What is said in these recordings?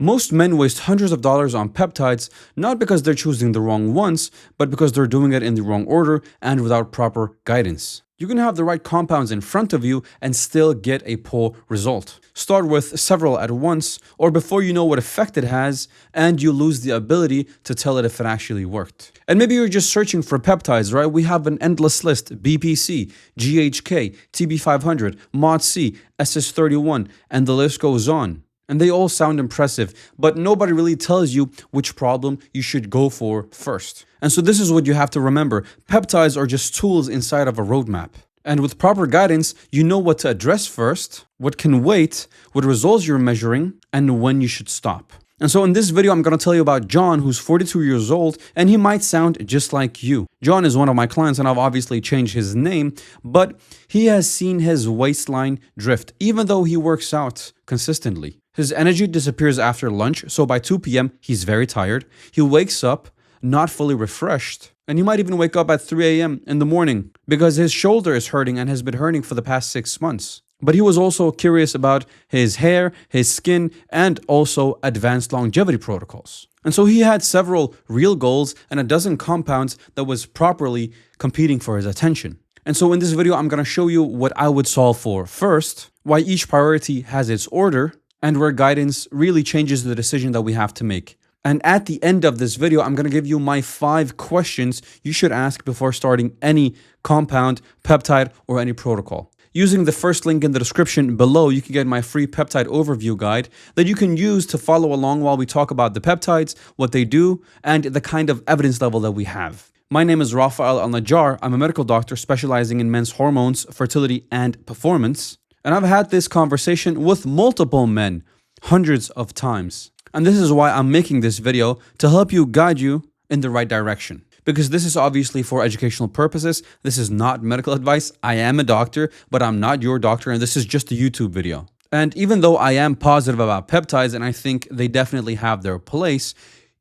Most men waste hundreds of dollars on peptides, not because they're choosing the wrong ones, but because they're doing it in the wrong order and without proper guidance. You can have the right compounds in front of you and still get a poor result. Start with several at once, or before you know what effect it has, and you lose the ability to tell it if it actually worked. And maybe you're just searching for peptides, right? We have an endless list: BPC, GHK, TB500, MOTS-c, SS31, and the list goes on. And they all sound impressive, but nobody really tells you which problem you should go for first. And so this is what you have to remember. Peptides are just tools inside of a roadmap. And with proper guidance, you know what to address first, what can wait, what results you're measuring, and when you should stop. And so in this video, I'm going to tell you about John, who's 42 years old, and he might sound just like you. John is one of my clients, and I've obviously changed his name, but he has seen his waistline drift, even though he works out consistently. His energy disappears after lunch, so by 2 p.m., he's very tired. He wakes up not fully refreshed, and he might even wake up at 3 a.m. in the morning because his shoulder is hurting and has been hurting for the past 6 months. But he was also curious about his hair, his skin, and also advanced longevity protocols. And so he had several real goals and a dozen compounds that was properly competing for his attention. And so in this video, I'm going to show you what I would solve for first, why each priority has its order, and where guidance really changes the decision that we have to make. And at the end of this video, I'm going to give you my 5 questions you should ask before starting any compound, peptide, or any protocol. Using the first link in the description below, you can get my free peptide overview guide that you can use to follow along while we talk about the peptides, what they do, and the kind of evidence level that we have. My name is Al-Najaar. I'm a medical doctor specializing in men's hormones, fertility, and performance. And I've had this conversation with multiple men, hundreds of times. And this is why I'm making this video, to help you guide you in the right direction. Because this is obviously for educational purposes. This is not medical advice. I am a doctor, but I'm not your doctor, and this is just a YouTube video. And even though I am positive about peptides, and I think they definitely have their place,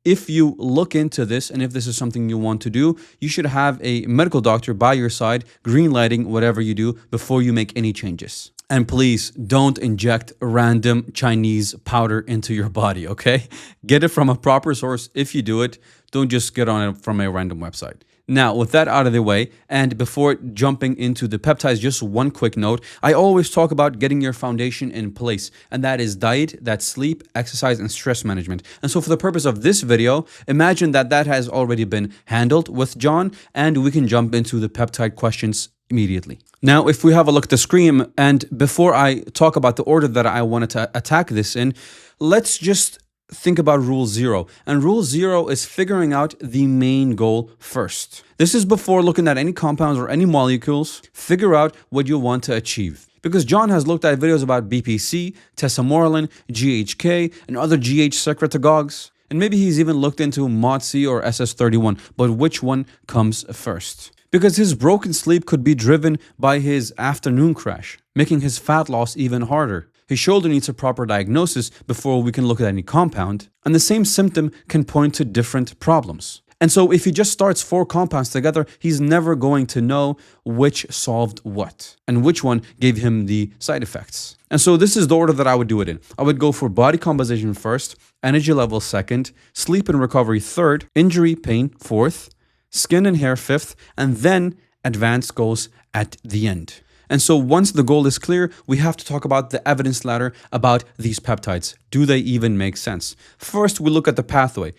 if you look into this and if this is something you want to do, you should have a medical doctor by your side, greenlighting whatever you do before you make any changes. And please don't inject random Chinese powder into your body, okay? Get it from a proper source if you do it. Don't just get on it from a random website. Now, with that out of the way, and before jumping into the peptides, just one quick note. I always talk about getting your foundation in place, and that is diet, that's sleep, exercise, and stress management. And so for the purpose of this video, imagine that that has already been handled with John, and we can jump into the peptide questions immediately. Now, if we have a look at the screen, and before I talk about the order that I wanted to attack this in, let's just think about rule 0. And rule 0 is figuring out the main goal first. This is before looking at any compounds or any molecules. Figure out what you want to achieve. Because John has looked at videos about BPC, tesamorelin, GHK, and other GH secretagogues. And maybe he's even looked into MOTS-c or SS31. But which one comes first? Because his broken sleep could be driven by his afternoon crash, making his fat loss even harder. His shoulder needs a proper diagnosis before we can look at any compound, and the same symptom can point to different problems. And so if he just starts 4 compounds together, he's never going to know which solved what and which one gave him the side effects. And so this is the order that I would do it in. I would go for body composition first, energy level second, sleep and recovery third, injury pain fourth, skin and hair fifth, and then advanced goals at the end. And so once the goal is clear, we have to talk about the evidence ladder about these peptides. Do they even make sense? First, we look at the pathway.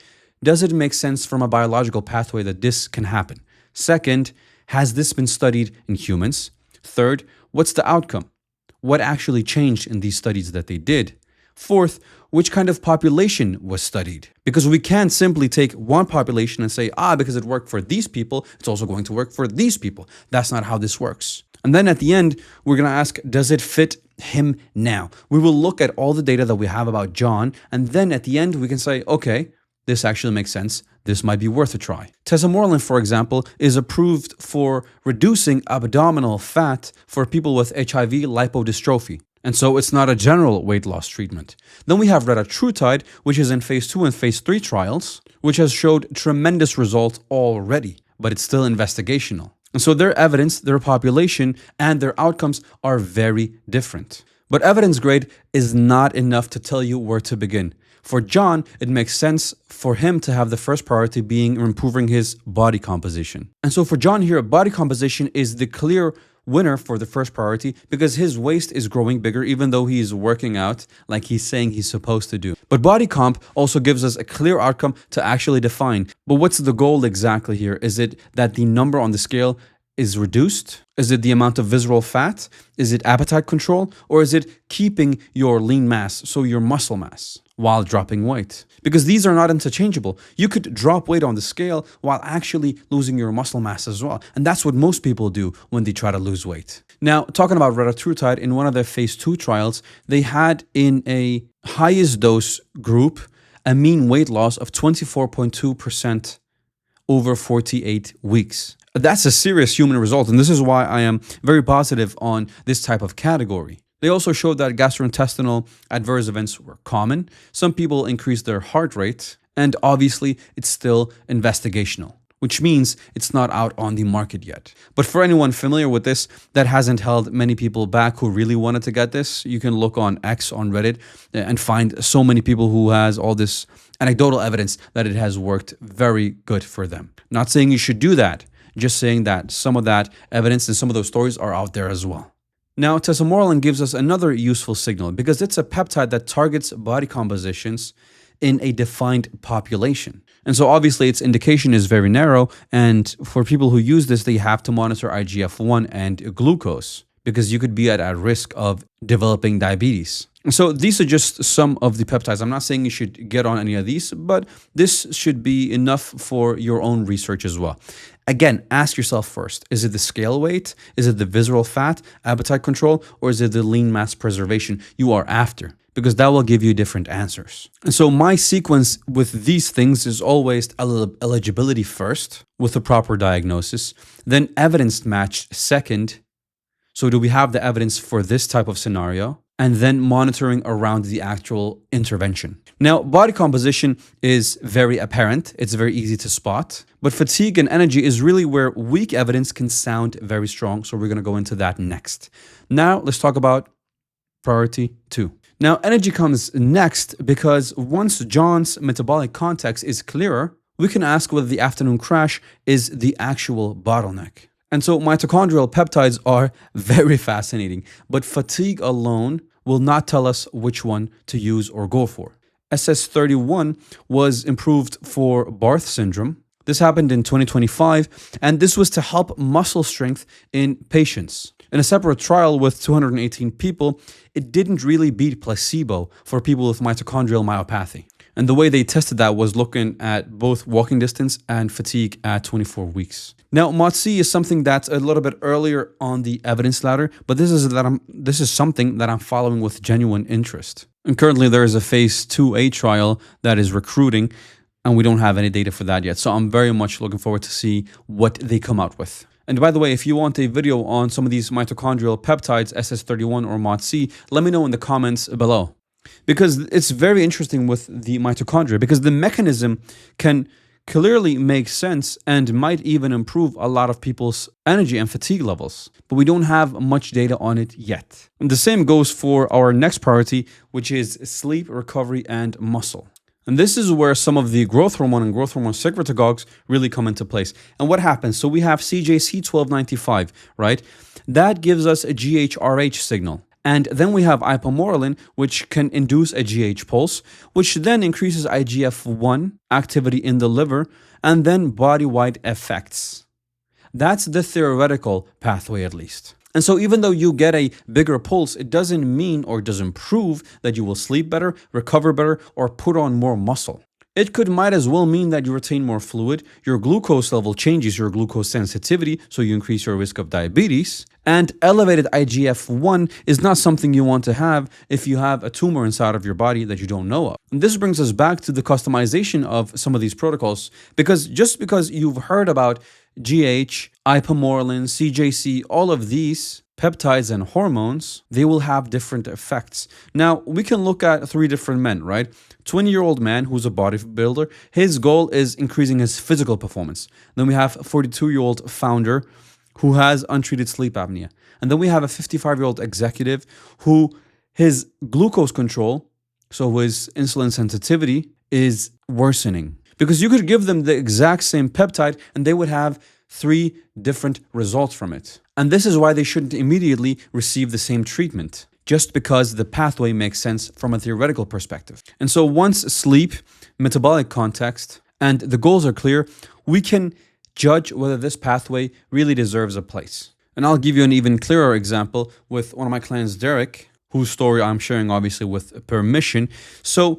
Does it make sense from a biological pathway that this can happen? Second, has this been studied in humans? Third, what's the outcome? What actually changed in these studies that they did? Fourth, which kind of population was studied? Because we can't simply take one population and say, because it worked for these people, it's also going to work for these people. That's not how this works. And then at the end, we're going to ask, does it fit him now? We will look at all the data that we have about John, and then at the end, we can say, okay, this actually makes sense. This might be worth a try. Tesamorelin, for example, is approved for reducing abdominal fat for people with HIV lipodystrophy. And so it's not a general weight loss treatment. Then we have retatrutide, which is in phase 2 and phase 3 trials, which has showed tremendous results already, but it's still investigational. And so their evidence, their population, and their outcomes are very different. But evidence grade is not enough to tell you where to begin. For John, it makes sense for him to have the first priority being improving his body composition. And so for John here, body composition is the clear winner for the first priority because his waist is growing bigger even though he is working out like he's saying he's supposed to do. But body comp also gives us a clear outcome to actually define. But what's the goal exactly here? Is it that the number on the scale is reduced? Is it the amount of visceral fat? Is it appetite control? Or is it keeping your lean mass, so your muscle mass, while dropping weight? Because these are not interchangeable. You could drop weight on the scale while actually losing your muscle mass as well. And that's what most people do when they try to lose weight. Now, talking about retatrutide, in one of their phase 2 trials, they had in a highest dose group a mean weight loss of 24.2% over 48 weeks. That's a serious human result, and this is why I am very positive on this type of category. They also showed that gastrointestinal adverse events were common. Some people increased their heart rate, and obviously it's still investigational, which means it's not out on the market yet. But for anyone familiar with this, that hasn't held many people back who really wanted to get this. You can look on X, on Reddit, and find so many people who has all this anecdotal evidence that it has worked very good for them. Not saying you should do that, just saying that some of that evidence and some of those stories are out there as well. Now, tesamorelin gives us another useful signal because it's a peptide that targets body compositions in a defined population. And so obviously its indication is very narrow, and for people who use this, they have to monitor IGF-1 and glucose because you could be at risk of developing diabetes. So these are just some of the peptides. I'm not saying you should get on any of these, but this should be enough for your own research as well. Again, ask yourself first, is it the scale weight? Is it the visceral fat, appetite control, or is it the lean mass preservation you are after? Because that will give you different answers. And so my sequence with these things is always eligibility first with a proper diagnosis, then evidence matched second. So do we have the evidence for this type of scenario? And then monitoring around the actual intervention. Now, body composition is very apparent. It's very easy to spot. But fatigue and energy is really where weak evidence can sound very strong. So we're going to go into that next. Now, let's talk about priority 2. Now, energy comes next because once John's metabolic context is clearer, we can ask whether the afternoon crash is the actual bottleneck. And so mitochondrial peptides are very fascinating, but fatigue alone will not tell us which one to use or go for. SS31 was improved for Barth syndrome. This happened in 2025, and this was to help muscle strength in patients. In a separate trial with 218 people, it didn't really beat placebo for people with mitochondrial myopathy. And the way they tested that was looking at both walking distance and fatigue at 24 weeks. Now, MOTS-c is something that's a little bit earlier on the evidence ladder, but this is something that I'm following with genuine interest. And currently there is a phase 2A trial that is recruiting, and we don't have any data for that yet. So I'm very much looking forward to see what they come out with. And by the way, if you want a video on some of these mitochondrial peptides, SS31 or MOTS-c, let me know in the comments below. Because it's very interesting with the mitochondria, because the mechanism can clearly make sense and might even improve a lot of people's energy and fatigue levels. But we don't have much data on it yet. And the same goes for our next priority, which is sleep, recovery, and muscle. And this is where some of the growth hormone and growth hormone secretagogues really come into place. And what happens? So we have CJC1295, right? That gives us a GHRH signal. And then we have ipamorelin, which can induce a GH pulse, which then increases IGF-1 activity in the liver, and then body-wide effects. That's the theoretical pathway, at least. And so even though you get a bigger pulse, it doesn't mean or doesn't prove that you will sleep better, recover better, or put on more muscle. It might as well mean that you retain more fluid, your glucose level changes your glucose sensitivity, so you increase your risk of diabetes, and elevated IGF-1 is not something you want to have if you have a tumor inside of your body that you don't know of. And this brings us back to the customization of some of these protocols, because just because you've heard about GH, ipamorelin, CJC, all of these peptides and hormones, they will have different effects. Now, we can look at 3 different men, right? 20-year-old man who's a bodybuilder, his goal is increasing his physical performance. Then we have a 42-year-old founder who has untreated sleep apnea. And then we have a 55-year-old executive who his glucose control So his insulin sensitivity is worsening. Because you could give them the exact same peptide and they would have 3 different results from it. And this is why they shouldn't immediately receive the same treatment, just because the pathway makes sense from a theoretical perspective. And so once sleep, metabolic context, and the goals are clear, we can judge whether this pathway really deserves a place. And I'll give you an even clearer example with one of my clients, Derek, whose story I'm sharing obviously with permission. So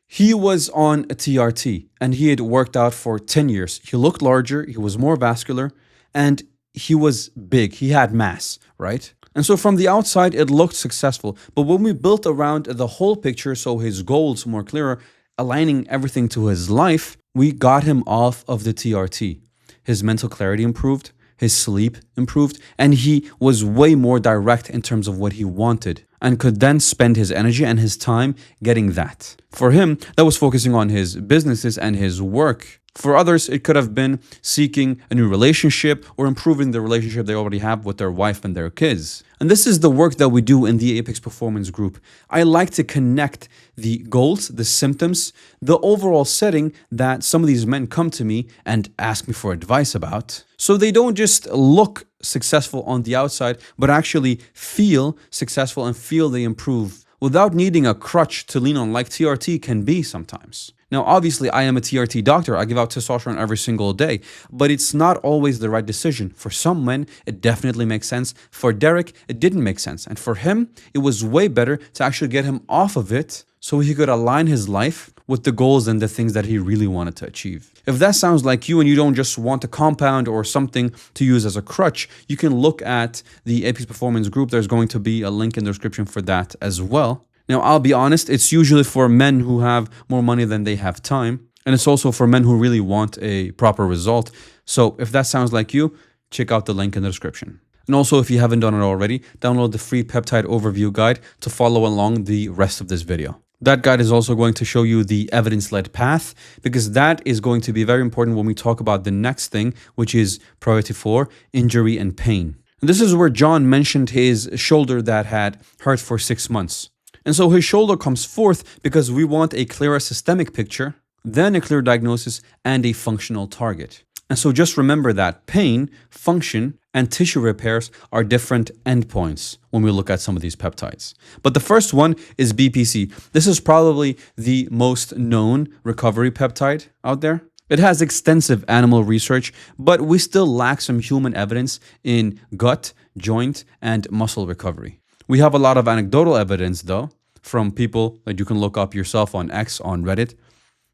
he was on a TRT and he had worked out for 10 years. He looked larger, he was more vascular, and he was big. He had mass, right? And so from the outside, it looked successful. But when we built around the whole picture, so his goals more clearer, aligning everything to his life, we got him off of the TRT. His mental clarity improved, his sleep improved, and he was way more direct in terms of what he wanted and could then spend his energy and his time getting that. For him, that was focusing on his businesses and his work. For others, it could have been seeking a new relationship or improving the relationship they already have with their wife and their kids. And this is the work that we do in the Apex Performance Group. I like to connect the goals, the symptoms, the overall setting that some of these men come to me and ask me for advice about. So they don't just look successful on the outside, but actually feel successful and feel they improve without needing a crutch to lean on like TRT can be sometimes. Now, obviously, I am a TRT doctor. I give out testosterone every single day, but it's not always the right decision. For some men, it definitely makes sense. For Derek, it didn't make sense. And for him, it was way better to actually get him off of it so he could align his life with the goals and the things that he really wanted to achieve. If that sounds like you and you don't just want a compound or something to use as a crutch, you can look at the Apex Performance Group. There's going to be a link in the description for that as well. Now, I'll be honest, it's usually for men who have more money than they have time. And it's also for men who really want a proper result. So if that sounds like you, check out the link in the description. And also, if you haven't done it already, download the free peptide overview guide to follow along the rest of this video. That guide is also going to show you the evidence-led path, because that is going to be very important when we talk about the next thing, which is priority 4, injury and pain. And this is where John mentioned his shoulder that had hurt for 6 months. And so his shoulder comes forth because we want a clearer systemic picture, then a clear diagnosis, and a functional target. And so just remember that pain, function, and tissue repairs are different endpoints when we look at some of these peptides. But the first one is BPC. This is probably the most known recovery peptide out there. It has extensive animal research, but we still lack some human evidence in gut, joint, and muscle recovery. We have a lot of anecdotal evidence, though, from people that you can look up yourself on X, on Reddit.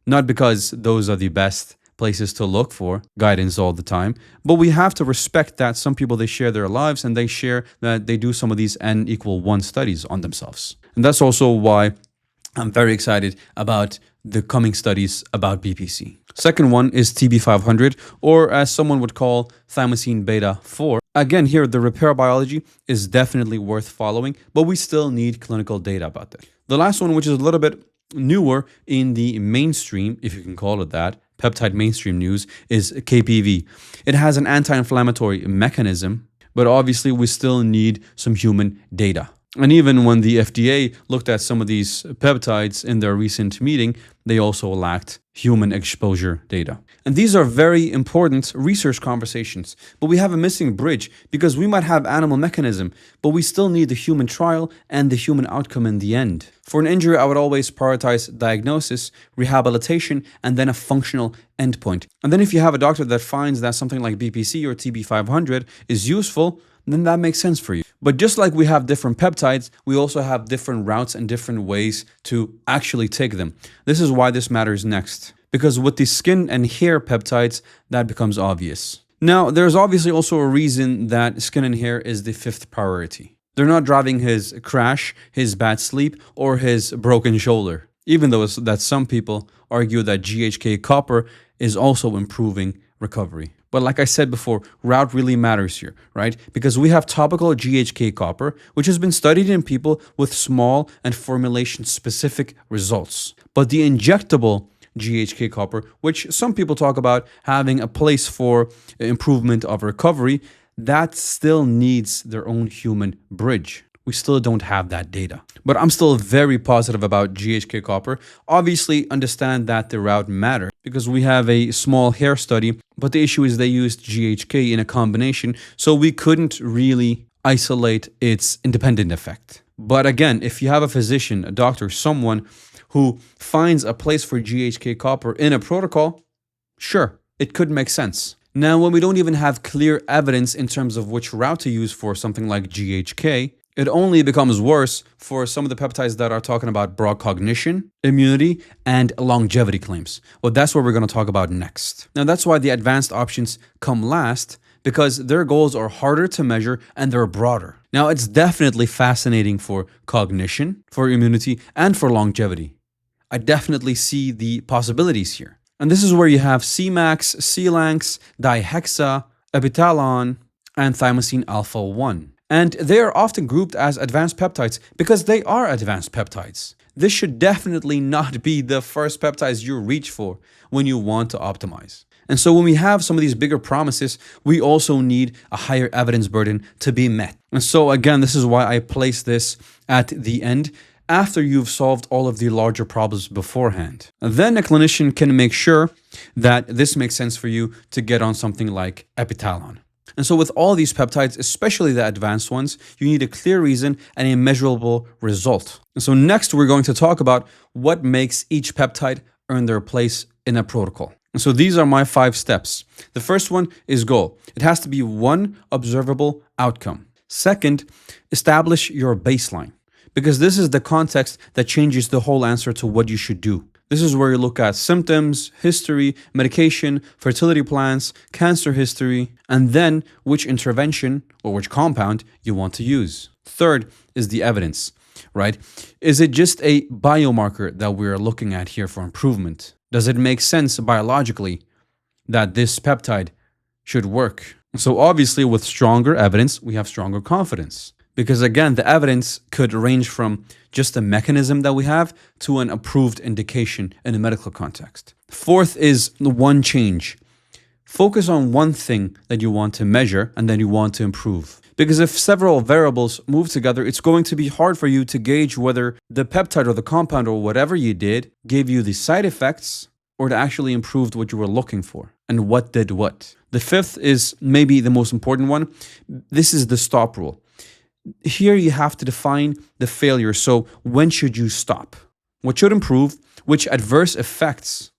Not because those are the best places to look for guidance all the time, but we have to respect that some people, they share their lives and they share that they do some of these N=1 studies on themselves. And that's also why I'm very excited about the coming studies about BPC. Second one is TB500, or as someone would call thymosin beta 4. Again, here, the repair biology is definitely worth following, but we still need clinical data about that. The last one, which is a little bit newer in the mainstream, if you can call it that, peptide mainstream news, is KPV. It has an anti-inflammatory mechanism, but obviously we still need some human data. And even when the FDA looked at some of these peptides in their recent meeting, they also lacked human exposure data. And these are very important research conversations, but we have a missing bridge because we might have animal mechanism, but we still need the human trial and the human outcome in the end. For an injury, I would always prioritize diagnosis, rehabilitation, and then a functional endpoint. And then if you have a doctor that finds that something like BPC or TB500 is useful, then that makes sense for you. But just like we have different peptides, we also have different routes and different ways to actually take them. This is why this matters next. Because with the skin and hair peptides, that becomes obvious. Now, there's obviously also a reason that skin and hair is the 5th priority. They're not driving his crash, his bad sleep, or his broken shoulder. Even though that some people argue that GHK-copper is also improving recovery. But like I said before, route really matters here, right? Because we have topical GHK-copper, which has been studied in people with small and formulation-specific results. But the injectable GHK-copper, which some people talk about having a place for improvement of recovery, that still needs their own human bridge. We still don't have that data. But I'm still very positive about GHK-Copper. Obviously, understand that the route matters because we have a small hair study, but the issue is they used GHK in a combination, so we couldn't really isolate its independent effect. But again, if you have a physician, a doctor, someone who finds a place for GHK-Copper in a protocol, sure, it could make sense. Now, when we don't even have clear evidence in terms of which route to use for something like GHK, it only becomes worse for some of the peptides that are talking about broad cognition, immunity, and longevity claims. Well, that's what we're going to talk about next. Now, that's why the advanced options come last, because their goals are harder to measure and they're broader. Now, it's definitely fascinating for cognition, for immunity, and for longevity. I definitely see the possibilities here. And this is where you have Cmax, Clanx, dihexa, epitalon, and thymosin alpha-1. And they are often grouped as advanced peptides because they are advanced peptides. This should definitely not be the first peptides you reach for when you want to optimize. And so when we have some of these bigger promises, we also need a higher evidence burden to be met. And so again, this is why I place this at the end, after you've solved all of the larger problems beforehand. Then a clinician can make sure that this makes sense for you to get on something like epitalon. And so with all these peptides, especially the advanced ones, you need a clear reason and a measurable result. And so next we're going to talk about what makes each peptide earn their place in a protocol. And so these are my 5 steps. The first one is goal. It has to be one observable outcome. Second, establish your baseline, because this is the context that changes the whole answer to what you should do. This is where you look at symptoms, history, medication, fertility plans, cancer history, and then which intervention or which compound you want to use. Third is the evidence, right? Is it just a biomarker that we're looking at here for improvement? Does it make sense biologically that this peptide should work? So obviously with stronger evidence, we have stronger confidence. Because again, the evidence could range from just a mechanism that we have to an approved indication in a medical context. Fourth is one change. Focus on one thing that you want to measure and then you want to improve. Because if several variables move together, it's going to be hard for you to gauge whether the peptide or the compound or whatever you did gave you the side effects or it actually improved what you were looking for and what did what. The fifth is maybe the most important one. This is the stop rule. Here you have to define the failure. So when should you stop? What should improve? Which adverse effects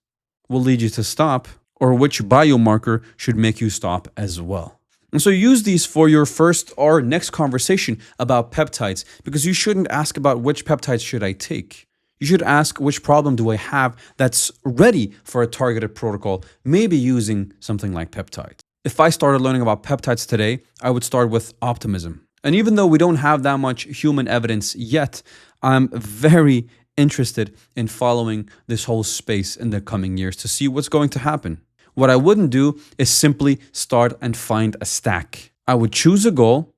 will lead you to stop? Or which biomarker should make you stop as well? And so use these for your first or next conversation about peptides, because you shouldn't ask about which peptides should I take. You should ask which problem do I have that's ready for a targeted protocol, maybe using something like peptides. If I started learning about peptides today, I would start with optimism. And even though we don't have that much human evidence yet, I'm very interested in following this whole space in the coming years to see what's going to happen. What I wouldn't do is simply start and find a stack. I would choose a goal,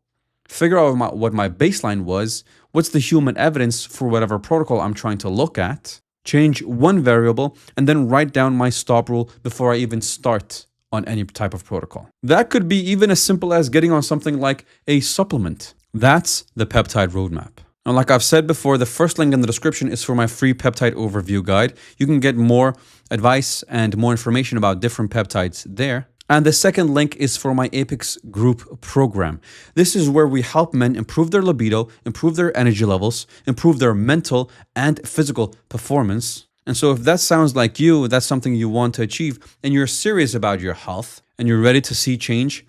figure out what my baseline was, what's the human evidence for whatever protocol I'm trying to look at, change one variable, and then write down my stop rule before I even start on any type of protocol. That could be even as simple as getting on something like a supplement. That's the peptide roadmap. And like I've said before, the first link in the description is for my free peptide overview guide. You can get more advice and more information about different peptides there. And the second link is for my Apex group program. This is where we help men improve their libido, improve their energy levels, improve their mental and physical performance. And so if that sounds like you, that's something you want to achieve, and you're serious about your health, and you're ready to see change,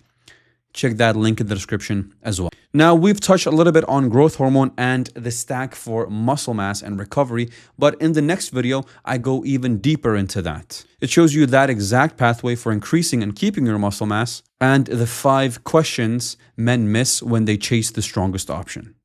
check that link in the description as well. Now, we've touched a little bit on growth hormone and the stack for muscle mass and recovery, but in the next video, I go even deeper into that. It shows you that exact pathway for increasing and keeping your muscle mass, and the 5 questions men miss when they chase the strongest option.